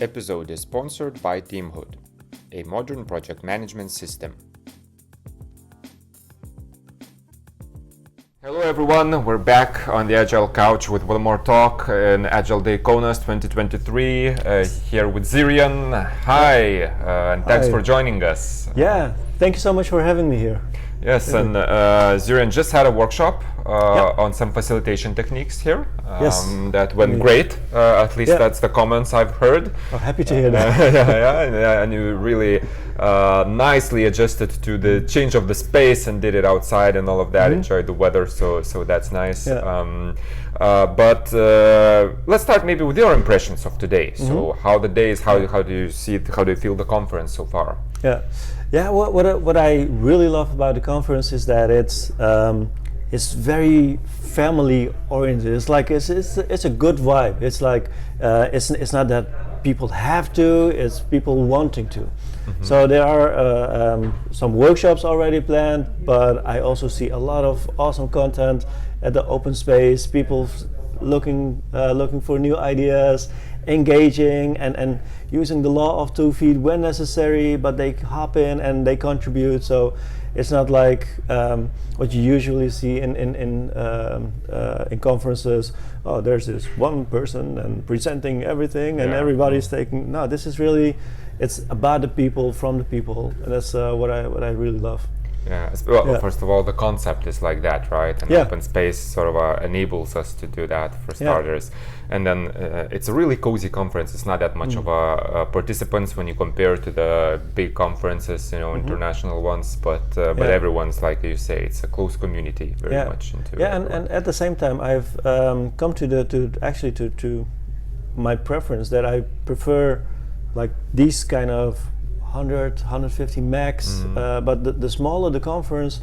episode is sponsored by Teamhood, a modern project management system. Hello everyone, we're back on the Agile Couch with one more talk in Agile Day Kaunas 2023, here with Ziryan. Hi, and thanks for joining us. Yeah, thank you so much for having me here. Yes, and Ziryan just had a workshop on some facilitation techniques here. That went great. At least that's the comments I've heard. Oh, happy to hear that. And you really nicely adjusted to the change of the space and did it outside and all of that. Enjoyed the weather, so that's nice. But let's start maybe with your impressions of today. So how the day is, how do you see it, how do you feel the conference so far? What I really love about the conference is that it's very family oriented. It's like it's a good vibe. It's like it's not that people have to, it's people wanting to. So there are some workshops already planned, but I also see a lot of awesome content at the open space. People looking for new ideas, engaging and using the law of 2 feet when necessary, but they hop in and they contribute. So it's not like what you usually see in conferences. Oh, there's this one person and presenting everything and everybody's taking. No, this is really, it's about the people, from the people, and that's what I really love. First of all, the concept is like that, right? And open space sort of enables us to do that for starters. And then it's a really cozy conference. It's not that much of a participants when you compare to the big conferences, international ones. But everyone's, like you say, it's a close community, very much into. And at the same time, I've come to my preference that I prefer like these kind of 100, 150 max, but the smaller the conference,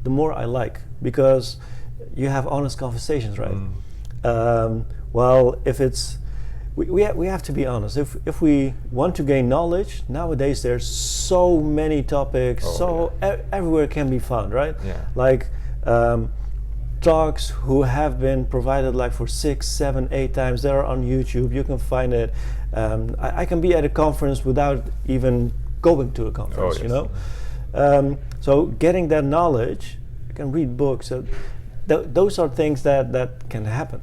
the more I like, because you have honest conversations, right? Well, if it's, we have to be honest. If we want to gain knowledge, nowadays there's so many topics, everywhere can be found, right? Like talks who have been provided like for 6, 7, 8 times, they're on YouTube, you can find it. I can be at a conference without even going to a conference, so getting that knowledge, you can read books, those are things that can happen.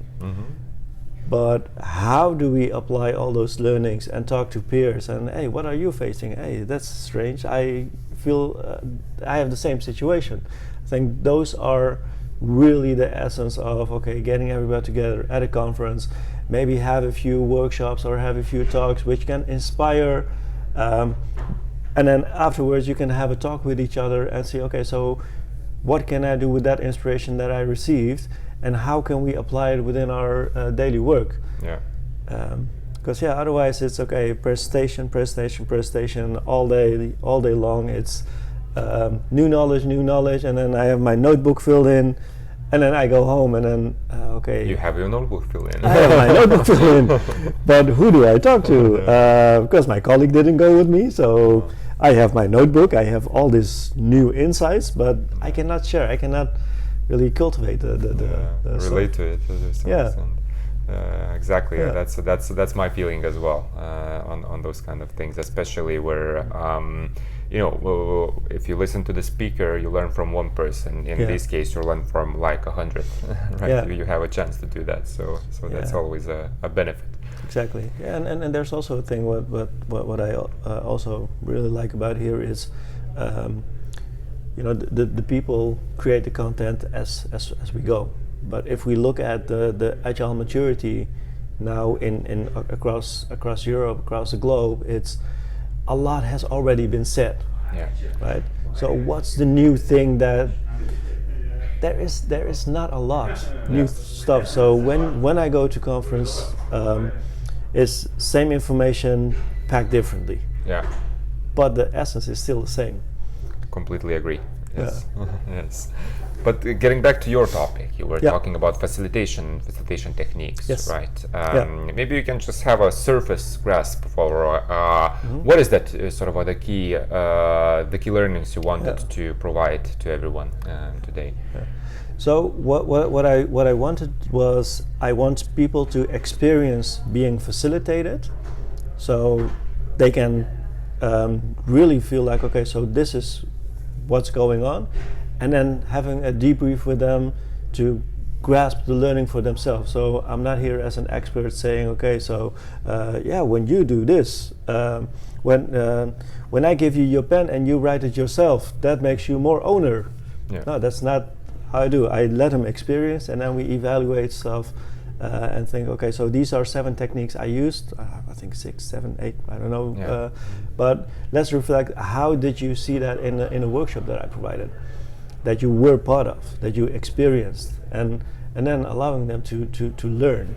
But how do we apply all those learnings and talk to peers and, hey, what are you facing? Hey, that's strange, I feel I have the same situation. I think those are really the essence of getting everybody together at a conference, maybe have a few workshops or have a few talks which can inspire, and then afterwards you can have a talk with each other and see, okay, so what can I do with that inspiration that I received, and how can we apply it within our daily work? Because otherwise it's presentation all day long. It's new knowledge, and then I have my notebook filled in, and then I go home, and then you have your notebook filled in. I have my notebook filled in, but who do I talk to? Because my colleague didn't go with me, so I have my notebook. I have all these new insights, but I cannot share. I cannot really cultivate the relate to it. Exactly. That's my feeling as well on those kind of things, especially where if you listen to the speaker, you learn from one person. In this case, you learn from like 100, right? You have a chance to do that, so that's always a benefit. Exactly. And there's also a thing what I also really like about here is the people create the content as we go. But if we look at the agile maturity now in across Europe, across the globe, it's a lot has already been said, right? So what's the new thing that there is not a lot new stuff. So when I go to conference, it's same information packed differently. But the essence is still the same. Completely agree. Yes. Yes. But getting back to your topic, you were talking about facilitation techniques, right? Maybe you can just have a surface grasp for what is that sort of the key learnings you wanted to provide to everyone today. So what I wanted was, I want people to experience being facilitated. so they can really feel like, okay, so this is what's going on, and then having a debrief with them to grasp the learning for themselves. So I'm not here as an expert saying, okay, so when you do this, when I give you your pen and you write it yourself, that makes you more owner. Yeah. No, that's not how I do. I let them experience, and then we evaluate stuff and think, okay, so these are 7 techniques I used. I think 6, 7, 8, I don't know. Yeah. But let's reflect, how did you see that in a workshop that I provided, that you were part of, that you experienced, and then allowing them to learn.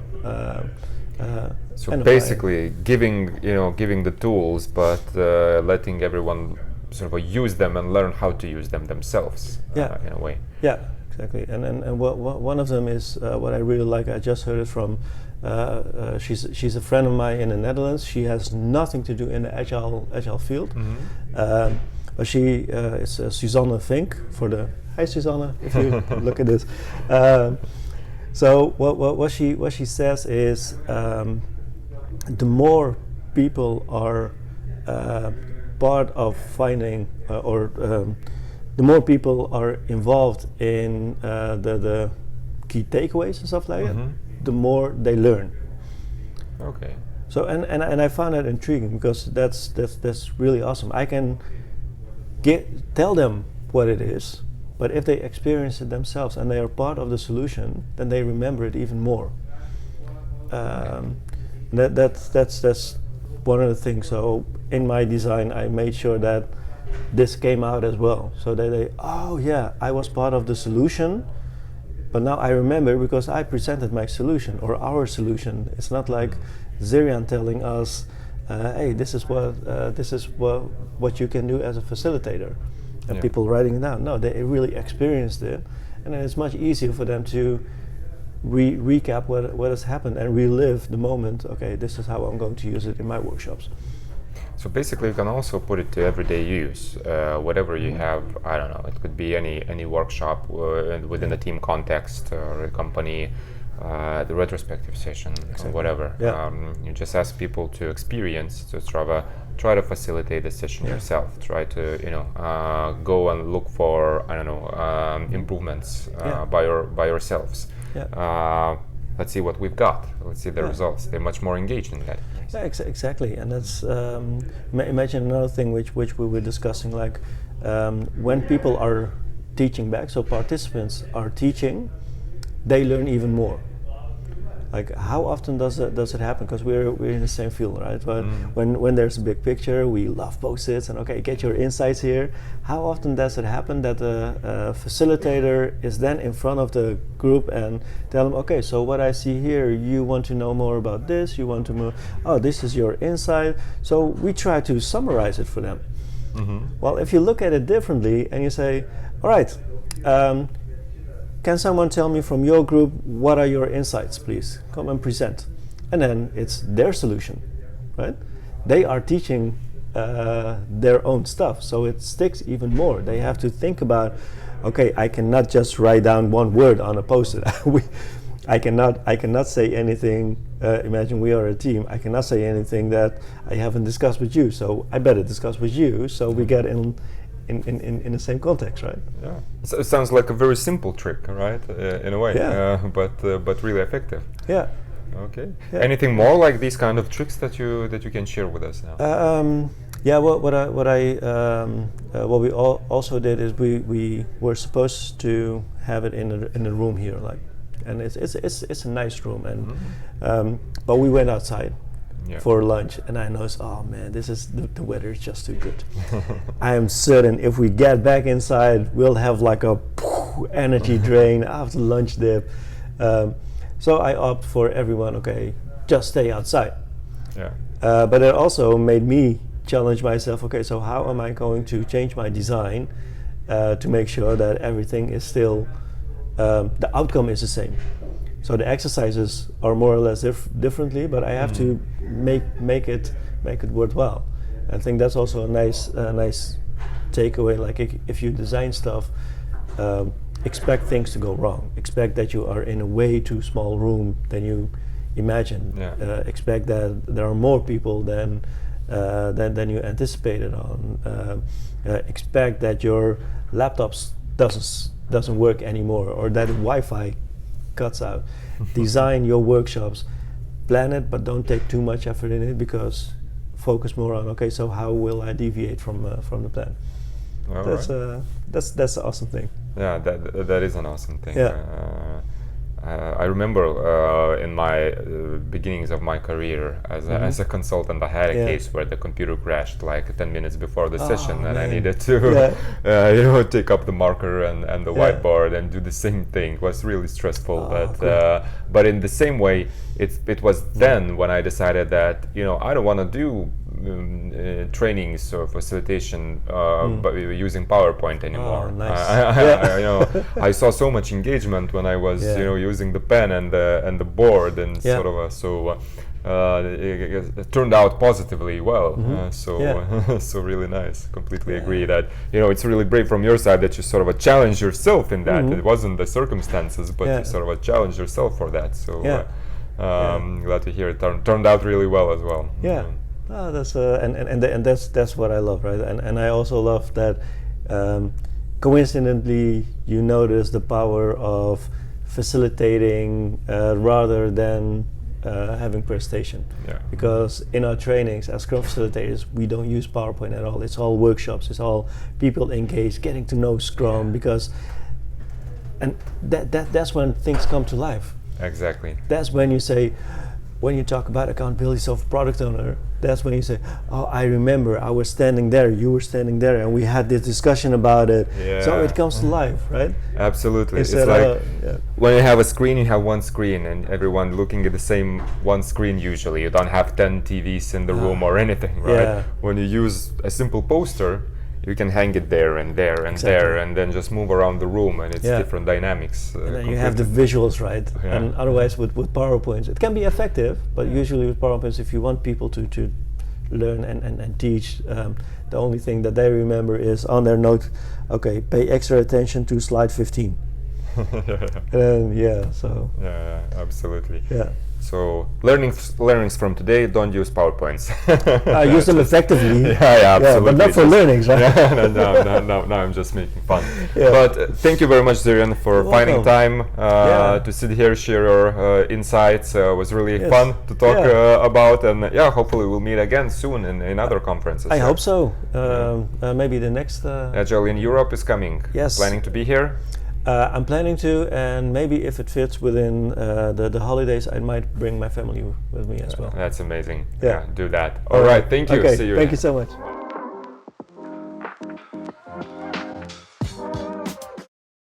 So basically, giving the tools, but letting everyone sort of use them and learn how to use them themselves. In a way. Yeah, exactly. And one of them is what I really like. I just heard it from. She's a friend of mine in the Netherlands. She has nothing to do in the agile field, but she is Susanne Vink for the. Hi Susanne, if you look at this. So what she says is, the more people are part of finding, the more people are involved in the key takeaways and stuff like that, the more they learn. Okay. So and I found that intriguing, because that's really awesome. I can tell them what it is, but if they experience it themselves and they are part of the solution, then they remember it even more. That's one of the things. So in my design, I made sure that this came out as well, so that I was part of the solution, but now I remember because I presented my solution or our solution. It's not like Ziryan telling us, hey, this is what you can do as a facilitator, and people writing it down. No, they really experienced it, and then it's much easier for them to recap what has happened and relive the moment. Okay, this is how I'm going to use it in my workshops. So basically, you can also put it to everyday use, whatever you have. I don't know. It could be any workshop within the team context or a company, the retrospective session, or whatever. Yeah. You just ask people to experience, to try to facilitate the session yourself. Try to go and look for improvements by yourselves. Yeah. Let's see what we've got. Let's see the results. They're much more engaged in that. Yeah, exactly, and that's imagine another thing which we were discussing, like when people are teaching back, so participants are teaching, they learn even more. Like, how often does it happen? Because we're in the same field, right? But when there's a big picture, we love post-its and get your insights here. How often does it happen that the facilitator is then in front of the group and tell them, okay, so what I see here, you want to know more about this, you want to know, this is your insight. So we try to summarize it for them. Well, if you look at it differently and you say, all right, can someone tell me from your group, what are your insights, please? Come and present. And then it's their solution, right? They are teaching their own stuff, so it sticks even more. They have to think about, okay, I cannot just write down one word on a post-it. I cannot say anything, imagine we are a team, I cannot say anything that I haven't discussed with you, so I better discuss with you, so we get in the same context, right? Yeah, so it sounds like a very simple trick, right? In a way, but really effective. Yeah. Okay. Yeah. Anything more like these kind of tricks that you can share with us now? What we also did is we were supposed to have it in a room here, and it's a nice room, and but we went outside. Yeah. For lunch, and I noticed, oh man, this is the weather is just too good. I am certain if we get back inside, we'll have like a energy drain after lunch dip. So I opt for everyone, okay, just stay outside. Yeah. But it also made me challenge myself. Okay, so how am I going to change my design to make sure that everything is still the outcome is the same. So the exercises are more or less differently, but I have to make it worthwhile. I think that's also a nice takeaway. Like if you design stuff, expect things to go wrong. Expect that you are in a way too small room, then imagine. Expect that there are more people than you anticipated on. Expect that your laptops doesn't work anymore, or that Wi-Fi cuts out. Design your workshops, plan it, but don't take too much effort in it, because focus more on, okay, so how will I deviate from the plan? That's an awesome thing. Yeah, that is an awesome thing. Yeah. I remember in my beginnings of my career as a consultant, I had a case where the computer crashed like 10 minutes before the session, and I needed to take up the marker and the whiteboard and do the same thing. It was really stressful, but in the same way, it was then when I decided that I don't want to do trainings or facilitation but using PowerPoint anymore. Nice. I saw so much engagement when I was using the pen and the board, and it turned out positively well. So really nice. Completely agree that it's really brave from your side that you sort of challenge yourself in that. It wasn't the circumstances, but you sort of challenge yourself for that. So glad to hear it turned out really well as well. That's and that's what I love, right? And I also love that coincidentally you notice the power of facilitating rather than having presentation. Because in our trainings as Scrum Facilitators, we don't use PowerPoint at all. It's all workshops. It's all people engaged, getting to know Scrum, because that's when things come to life. Exactly. That's when you say, when you talk about accountability of product owner, that's when you say, oh, I remember I was standing there, you were standing there, and we had this discussion about it. So it comes to life, right? Absolutely. It's like when you have a screen, you have one screen, and everyone looking at the same one screen usually. You don't have 10 TVs in the room or anything, right? When you use a simple poster, you can hang it there and there and there, and then just move around the room, and it's different dynamics. And then you have the visuals, right? And otherwise with PowerPoints, it can be effective, but usually with PowerPoints, if you want people to learn and teach, the only thing that they remember is on their note, okay, pay extra attention to slide 15. Absolutely. So learnings from today: don't use PowerPoints. Use them effectively. Absolutely. But not for learnings, right? No, I'm just making fun. But thank you very much, Ziryan, for finding time to sit here, share your insights. It was really fun to talk about, and hopefully we'll meet again soon in other conferences. I hope so. Maybe the next Agile in Europe is coming. Yes. Planning to be here? I'm planning to, and maybe if it fits within the holidays, I might bring my family with me as well. That's amazing. Do that. All right. Thank you. Okay. See you. Thank you so much.